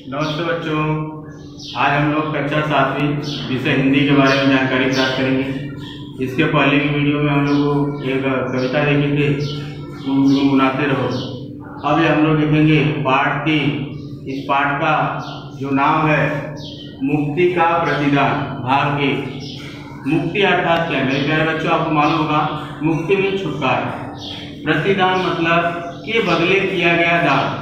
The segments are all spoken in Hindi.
नमस्ते बच्चों, आज हम लोग कक्षा 7वीं विषय हिंदी के बारे में जानकारी प्राप्त करेंगे। इसके पहले की वीडियो में हम लोग एक कविता देखे थे, गुनगुनाते रहो। अब ये हम लोग देखेंगे पाठ 3। इस पाठ का जो नाम है मुक्ति का प्रतिदान भाग 1। मुक्ति अर्थात क्या है मेरे प्यारे बच्चों? आपको मालूम होगा, मुक्ति में छुटकारा, प्रतिदान मतलब के बदले किया गया दान।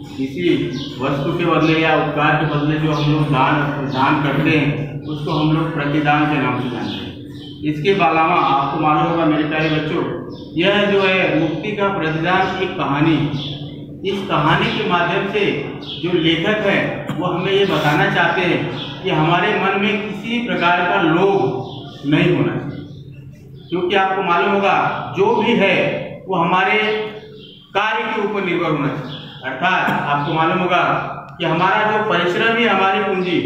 किसी वस्तु के बदले या उपकार के बदले जो हम लोग दान करते हैं उसको हम लोग प्रतिदान के नाम से जानते हैं। इसके अलावा आपको मालूम होगा मेरे प्यारे बच्चों, यह जो है मुक्ति का प्रतिदान एक कहानी। इस कहानी के माध्यम से जो लेखक है वो हमें ये बताना चाहते हैं कि हमारे मन में किसी प्रकार का लोभ नहीं होना चाहिए, क्योंकि आपको मालूम होगा जो भी है वो हमारे कार्य के ऊपर निर्भर होना चाहिए। अर्थात आपको मालूम होगा कि हमारा जो परिश्रम ही हमारी पूंजी,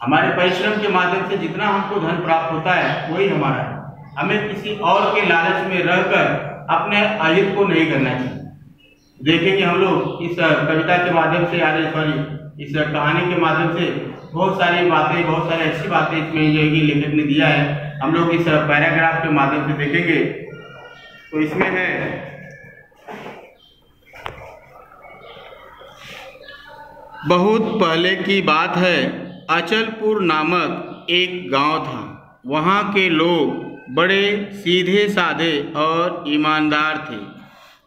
हमारे परिश्रम के माध्यम से जितना हमको धन प्राप्त होता है वही हमारा है। हमें किसी और के लालच में रहकर अपने अहित को नहीं करना चाहिए। देखेंगे हम लोग इस कविता के माध्यम से, इस कहानी के माध्यम से बहुत सारी बातें, बहुत सारी अच्छी बातें इसमें जो है कि लेखक ने दिया है। हम लोग इस पैराग्राफ के माध्यम से देखेंगे तो इसमें है, बहुत पहले की बात है, अचलपुर नामक एक गांव था। वहाँ के लोग बड़े सीधे साधे और ईमानदार थे।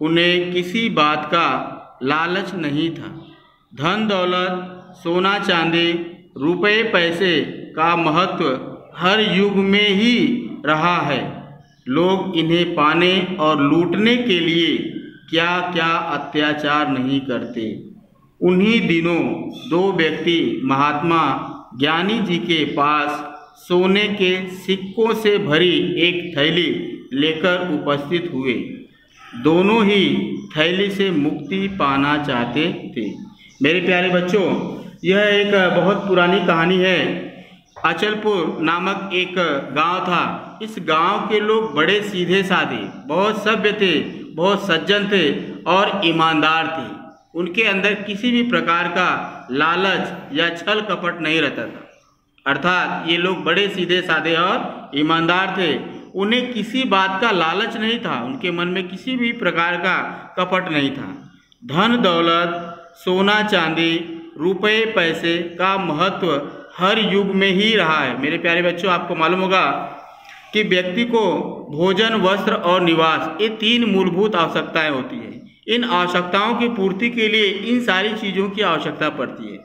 उन्हें किसी बात का लालच नहीं था। धन दौलत, सोना चांदी, रुपए पैसे का महत्व हर युग में ही रहा है। लोग इन्हें पाने और लूटने के लिए क्या क्या अत्याचार नहीं करते। उन्हीं दिनों दो व्यक्ति महात्मा ज्ञानी जी के पास सोने के सिक्कों से भरी एक थैली लेकर उपस्थित हुए। दोनों ही थैली से मुक्ति पाना चाहते थे। मेरे प्यारे बच्चों, यह एक बहुत पुरानी कहानी है। अचलपुर नामक एक गांव था। इस गांव के लोग बड़े सीधे साधे, बहुत सभ्य थे, बहुत सज्जन थे और ईमानदार थे। उनके अंदर किसी भी प्रकार का लालच या छल कपट नहीं रहता था। अर्थात ये लोग बड़े सीधे साधे और ईमानदार थे। उन्हें किसी बात का लालच नहीं था। उनके मन में किसी भी प्रकार का कपट नहीं था। धन दौलत, सोना चांदी, रुपए पैसे का महत्व हर युग में ही रहा है। मेरे प्यारे बच्चों, आपको मालूम होगा कि व्यक्ति को भोजन, वस्त्र और निवास, ये 3 मूलभूत आवश्यकताएं होती है। इन आवश्यकताओं की पूर्ति के लिए इन सारी चीज़ों की आवश्यकता पड़ती है।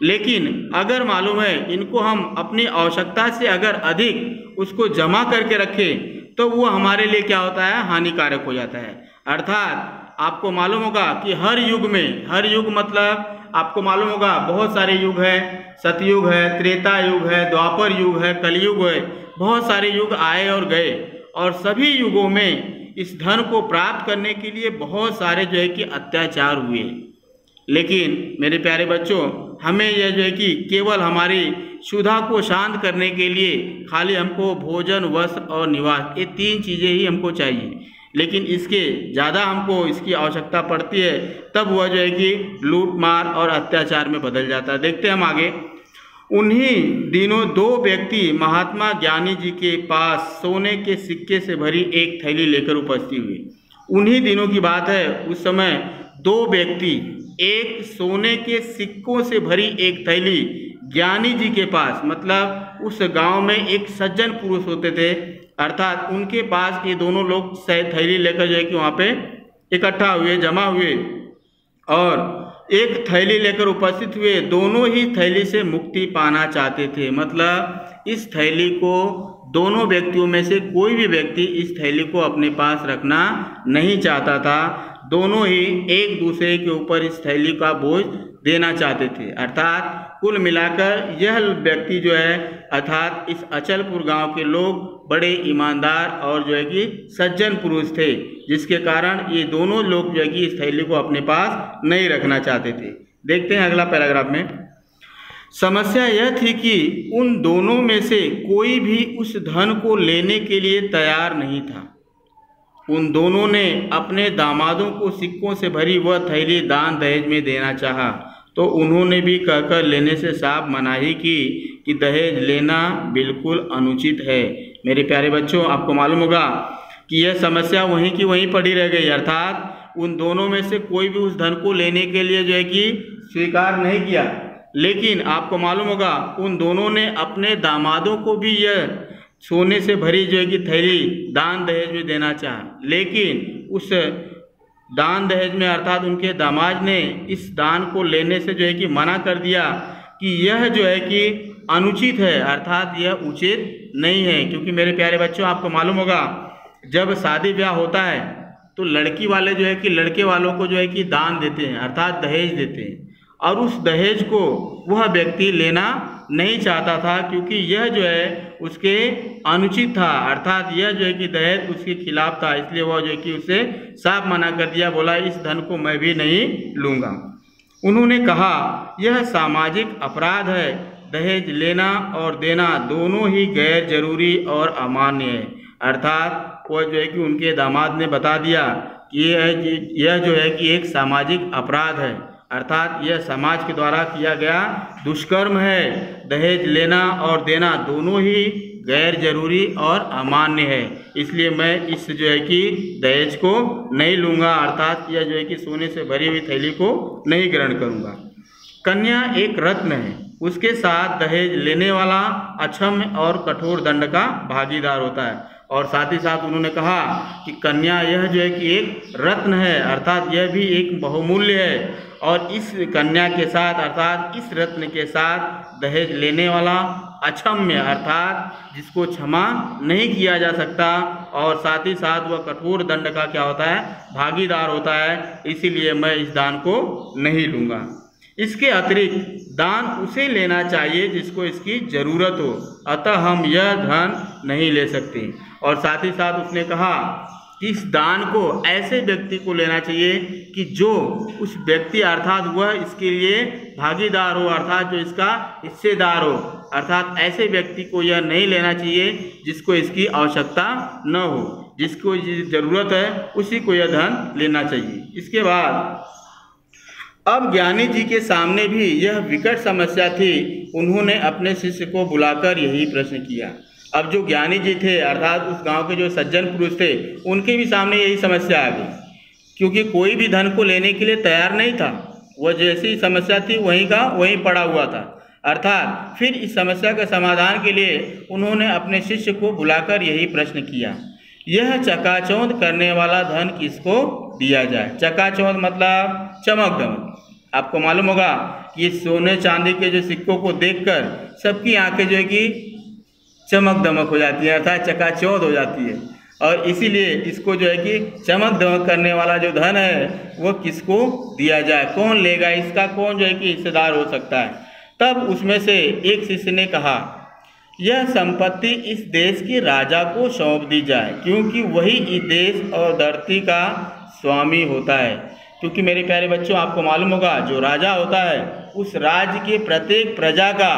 लेकिन अगर मालूम है इनको हम अपनी आवश्यकता से अगर अधिक उसको जमा करके रखें तो वो हमारे लिए क्या होता है, हानिकारक हो जाता है। अर्थात आपको मालूम होगा कि हर युग में, हर युग मतलब आपको मालूम होगा बहुत सारे युग हैं। सतयुग है, त्रेता युग है, द्वापर युग है, कलयुग है। बहुत सारे युग आए और गए और सभी युगों में इस धन को प्राप्त करने के लिए बहुत सारे जो है कि अत्याचार हुए। लेकिन मेरे प्यारे बच्चों, हमें यह जो है कि केवल हमारी क्षुधा को शांत करने के लिए खाली हमको भोजन, वस्त्र और निवास, ये 3 चीज़ें ही हमको चाहिए। लेकिन इसके ज़्यादा हमको इसकी आवश्यकता पड़ती है तब वह जो है कि लूट मार और अत्याचार में बदल जाता है। देखते हैं हम आगे। उन्हीं दिनों 2 व्यक्ति महात्मा ज्ञानी जी के पास सोने के सिक्के से भरी एक थैली लेकर उपस्थित हुए। उन्हीं दिनों की बात है, उस समय 2 व्यक्ति एक सोने के सिक्कों से भरी एक थैली ज्ञानी जी के पास, मतलब उस गांव में एक सज्जन पुरुष होते थे। अर्थात उनके पास ये दोनों लोग थैली लेकर जो है कि वहाँ पे इकट्ठा हुए, जमा हुए और एक थैली लेकर उपस्थित हुए। दोनों ही थैली से मुक्ति पाना चाहते थे। मतलब इस थैली को दोनों व्यक्तियों में से कोई भी व्यक्ति इस थैली को अपने पास रखना नहीं चाहता था। दोनों ही एक दूसरे के ऊपर इस थैली का बोझ देना चाहते थे। अर्थात कुल मिलाकर यह व्यक्ति जो है, अर्थात इस अचलपुर गांव के लोग बड़े ईमानदार और जो है कि सज्जन पुरुष थे, जिसके कारण ये दोनों लोग जो है कि इस थैली को अपने पास नहीं रखना चाहते थे। देखते हैं अगला पैराग्राफ में। समस्या यह थी कि उन दोनों में से कोई भी उस धन को लेने के लिए तैयार नहीं था। उन दोनों ने अपने दामादों को सिक्कों से भरी वह थैली दान दहेज में देना चाहा, तो उन्होंने भी कहकर लेने से साफ मनाही की कि दहेज लेना बिल्कुल अनुचित है। मेरे प्यारे बच्चों, आपको मालूम होगा कि यह समस्या वहीं की वहीं पड़ी रह गई, अर्थात उन दोनों में से कोई भी उस धन को लेने के लिए जो है कि स्वीकार नहीं किया। लेकिन आपको मालूम होगा उन दोनों ने अपने दामादों को भी यह सोने से भरी जो है कि थैली दान दहेज में देना चाहा, लेकिन उस दान दहेज में अर्थात उनके दामाद ने इस दान को लेने से जो है कि मना कर दिया कि यह जो है कि अनुचित है, अर्थात यह उचित नहीं है। क्योंकि मेरे प्यारे बच्चों, आपको मालूम होगा जब शादी ब्याह होता है तो लड़की वाले जो है कि लड़के वालों को जो है कि दान देते हैं, अर्थात दहेज देते हैं, और उस दहेज को वह व्यक्ति लेना नहीं चाहता था क्योंकि यह जो है उसके अनुचित था, अर्थात यह जो है कि दहेज उसके खिलाफ था। इसलिए वह जो है कि उसे साफ मना कर दिया, बोला इस धन को मैं भी नहीं लूँगा। उन्होंने कहा यह सामाजिक अपराध है, दहेज लेना और देना दोनों ही गैर जरूरी और अमान्य है। अर्थात वह जो है कि उनके दामाद ने बता दिया कि यह जो है कि एक सामाजिक अपराध है, अर्थात यह समाज के द्वारा किया गया दुष्कर्म है। दहेज लेना और देना दोनों ही गैर जरूरी और अमान्य है, इसलिए मैं इस जो है कि दहेज को नहीं लूँगा, अर्थात यह जो है कि सोने से भरी हुई थैली को नहीं ग्रहण करूँगा। कन्या एक रत्न है, उसके साथ दहेज लेने वाला अक्षम्य और कठोर दंड का भागीदार होता है। और साथ ही साथ उन्होंने कहा कि कन्या यह जो है कि एक रत्न है, अर्थात यह भी एक बहुमूल्य है, और इस कन्या के साथ अर्थात इस रत्न के साथ दहेज लेने वाला अक्षम्य अर्थात जिसको क्षमा नहीं किया जा सकता, और साथ ही साथ वह कठोर दंड का क्या होता है, भागीदार होता है। इसीलिए मैं इस दान को नहीं लूँगा। इसके अतिरिक्त दान उसे लेना चाहिए जिसको इसकी ज़रूरत हो, अतः हम यह धन नहीं ले सकते। और साथ ही साथ उसने कहा कि इस दान को ऐसे व्यक्ति को लेना चाहिए कि जो उस व्यक्ति अर्थात वह इसके लिए भागीदार हो, अर्थात जो इसका हिस्सेदार हो, अर्थात ऐसे व्यक्ति को यह नहीं लेना चाहिए जिसको इसकी आवश्यकता न हो, जिसको ज़रूरत है उसी को यह धन लेना चाहिए। इसके बाद अब ज्ञानी जी के सामने भी यह विकट समस्या थी, उन्होंने अपने शिष्य को बुलाकर यही प्रश्न किया। अब जो ज्ञानी जी थे अर्थात उस गांव के जो सज्जन पुरुष थे उनके भी सामने यही समस्या आ गई, क्योंकि कोई भी धन को लेने के लिए तैयार नहीं था। वह जैसी समस्या थी वहीं का वहीं पड़ा हुआ था। अर्थात फिर इस समस्या के समाधान के लिए उन्होंने अपने शिष्य को बुलाकर यही प्रश्न किया, यह चकाचौंध करने वाला धन किसको दिया जाए। चकाचौंध मतलब चमक दमक। आपको मालूम होगा कि सोने चांदी के जो सिक्कों को देखकर सबकी आंखें जो है कि चमक दमक हो जाती है, अर्थात चकाचौंध हो जाती है, और इसीलिए इसको जो है कि चमक दमक करने वाला जो धन है वो किसको दिया जाए, कौन लेगा, इसका कौन जो है कि हिस्सेदार हो सकता है। तब उसमें से एक शिष्य ने कहा यह संपत्ति इस देश के राजा को सौंप दी जाए, क्योंकि वही इस देश और धरती का स्वामी होता है। क्योंकि मेरे प्यारे बच्चों, आपको मालूम होगा जो राजा होता है उस राज्य के प्रत्येक प्रजा का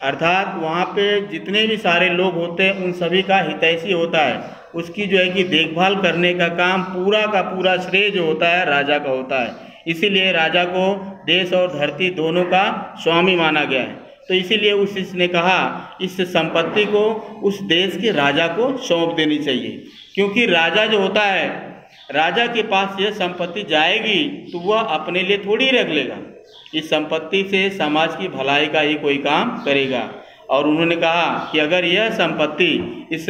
अर्थात वहाँ पे जितने भी सारे लोग होते हैं उन सभी का हितैषी होता है। उसकी जो है कि देखभाल करने का काम पूरा का पूरा श्रेय जो होता है राजा का होता है। इसीलिए राजा को देश और धरती दोनों का स्वामी माना गया है। तो इसीलिए उस शिष्य ने कहा इस संपत्ति को उस देश के राजा को सौंप देनी चाहिए, क्योंकि राजा जो होता है, राजा के पास यह संपत्ति जाएगी तो वह अपने लिए थोड़ी रख लेगा, इस संपत्ति से समाज की भलाई का ही कोई काम करेगा। और उन्होंने कहा कि अगर यह संपत्ति इस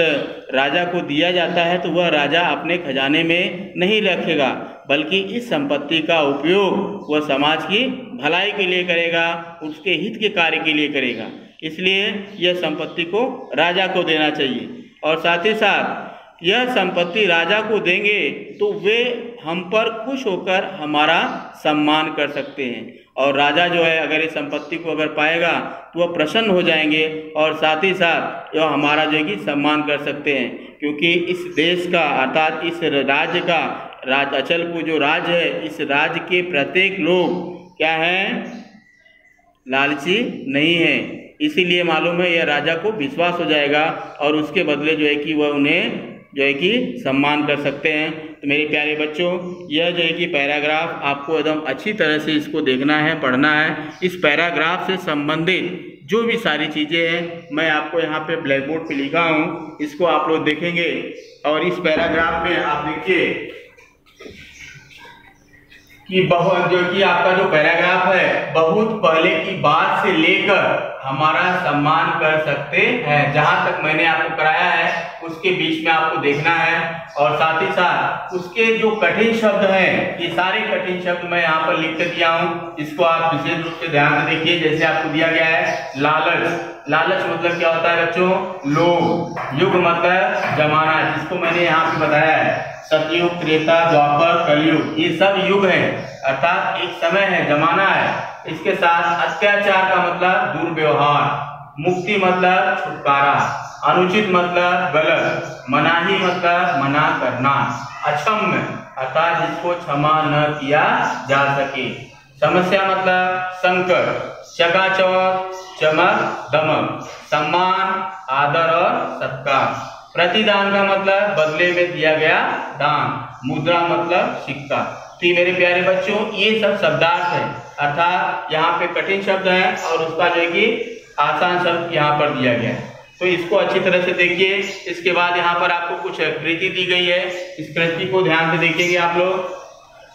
राजा को दिया जाता है तो वह राजा अपने खजाने में नहीं रखेगा, बल्कि इस संपत्ति का उपयोग वह समाज की भलाई के लिए करेगा, उसके हित के कार्य के लिए करेगा। इसलिए यह संपत्ति को राजा को देना चाहिए। और साथ ही साथ यह संपत्ति राजा को देंगे तो वे हम पर खुश होकर हमारा सम्मान कर सकते हैं, और राजा जो है अगर इस संपत्ति को अगर पाएगा तो वह प्रसन्न हो जाएंगे, और साथ ही साथ यह हमारा जो है कि सम्मान कर सकते हैं, क्योंकि इस देश का अर्थात इस राज्य का अचलपुर जो राज्य है, इस राज्य के प्रत्येक लोग क्या हैं, लालची नहीं है। इसीलिए मालूम है यह राजा को विश्वास हो जाएगा और उसके बदले जो है कि वह उन्हें जो है कि सम्मान कर सकते हैं। तो मेरे प्यारे बच्चों, यह जो है कि पैराग्राफ आपको एकदम अच्छी तरह से इसको देखना है, पढ़ना है। इस पैराग्राफ से संबंधित जो भी सारी चीज़ें हैं मैं आपको यहाँ पे ब्लैक बोर्ड पे लिखा हूँ, इसको आप लोग देखेंगे। और इस पैराग्राफ में आप देखिए कि बहुत जो कि आपका जो पैराग्राफ है, बहुत पहले की बात से लेकर हमारा सम्मान कर सकते हैं, जहां तक मैंने आपको कराया है उसके बीच में आपको देखना है। और साथ ही साथ उसके जो कठिन शब्द हैं, ये सारे कठिन शब्द मैं यहाँ पर लिख के दिया हूँ, इसको आप विशेष रूप से ध्यान से देखिए। जैसे आपको दिया गया है लालच। लालच मतलब क्या होता है बच्चों? लोभ। युग मतलब जमाना, जिसको मैंने यहाँ पे बताया है सतयुग, त्रेता, द्वापर, कलयुग, ये सब युग है, अर्थात एक समय है, जमाना है। इसके साथ अत्याचार का मतलब दुर्व्यवहार, मुक्ति मतलब छुटकारा, अनुचित मतलब गलत, मनाही मतलब मना करना, अक्षम्य अर्थात जिसको क्षमा न किया जा सके, समस्या मतलब संकट, चकाचौंध, चमक दमक, सम्मान, आदर और सत्कार, प्रतिदान का मतलब बदले में दिया गया दान, मुद्रा मतलब सिक्का। तो मेरे प्यारे बच्चों, ये सब शब्दार्थ है, अर्थात यहाँ पे कठिन शब्द है और उसका जो है कि आसान शब्द यहाँ पर दिया गया है। तो इसको अच्छी तरह से देखिए। इसके बाद यहाँ पर आपको कुछ कृति दी गई है, इस कृति को ध्यान से देखेंगे आप लोग।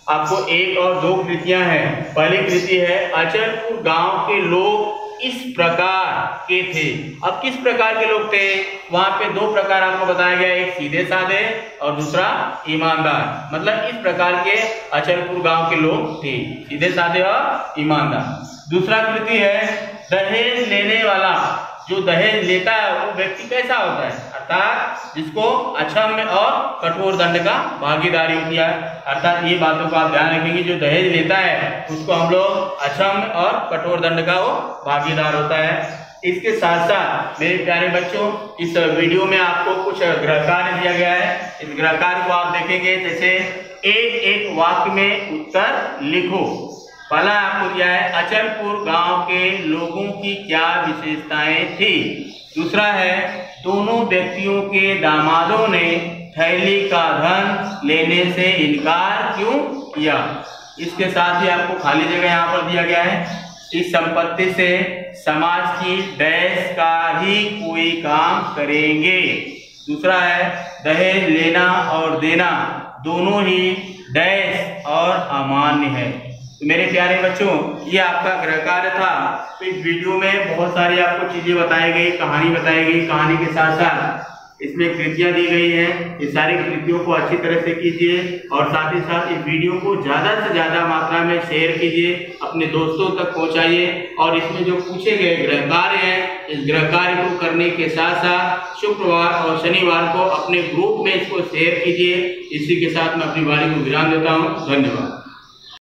आपको 1 और 2 कृतियां हैं। पहली कृति है अचलपुर गांव के लोग इस प्रकार के थे। अब किस प्रकार के लोग थे? वहां पे 2 प्रकार आपको बताया गया, एक सीधे साधे और दूसरा ईमानदार। मतलब इस प्रकार के अचलपुर गांव के लोग थे, सीधे साधे और ईमानदार। दूसरा कृति है दहेज लेने वाला। जो दहेज लेता है वो व्यक्ति कैसा होता है? अर्थात जिसको अक्षम्य और कठोर दंड का भागीदारी होती है। अर्थात ये बातों को आप ध्यान रखेंगे, जो दहेज लेता है उसको हम लोग अक्षम्य और कठोर दंड का वो भागीदार होता है। इसके साथ साथ मेरे प्यारे बच्चों, इस वीडियो में आपको कुछ गृह कार्य दिया गया है। इस गृह कार्य को आप देखेंगे, जैसे एक एक वाक्य में उत्तर लिखो। पहला आपको दिया है अचलपुर गांव के लोगों की क्या विशेषताएं थी। दूसरा है दोनों व्यक्तियों के दामादों ने थैली का धन लेने से इनकार क्यों किया। इसके साथ ही आपको खाली जगह यहाँ पर दिया गया है, इस संपत्ति से समाज की डैश का ही कोई काम करेंगे। दूसरा है दहेज लेना और देना दोनों ही डैश और अमान्य है। तो मेरे प्यारे बच्चों, ये आपका गृह कार्य था। तो इस वीडियो में बहुत सारी आपको चीजें बताई गई, कहानी बताई गई, कहानी के साथ साथ इसमें कृतियां दी गई हैं। ये सारी कृतियों को अच्छी तरह से कीजिए और साथ ही साथ इस वीडियो को ज्यादा से ज्यादा मात्रा में शेयर कीजिए, अपने दोस्तों तक पहुंचाइए। और इसमें जो पूछे गए गृह कार्य हैं, इस गृह कार्य को करने के साथ साथ शुक्रवार और शनिवार को अपने ग्रुप में इसको शेयर कीजिए। इसी के साथ मैं अपनी वाणी को विराम देता हूँ। धन्यवाद।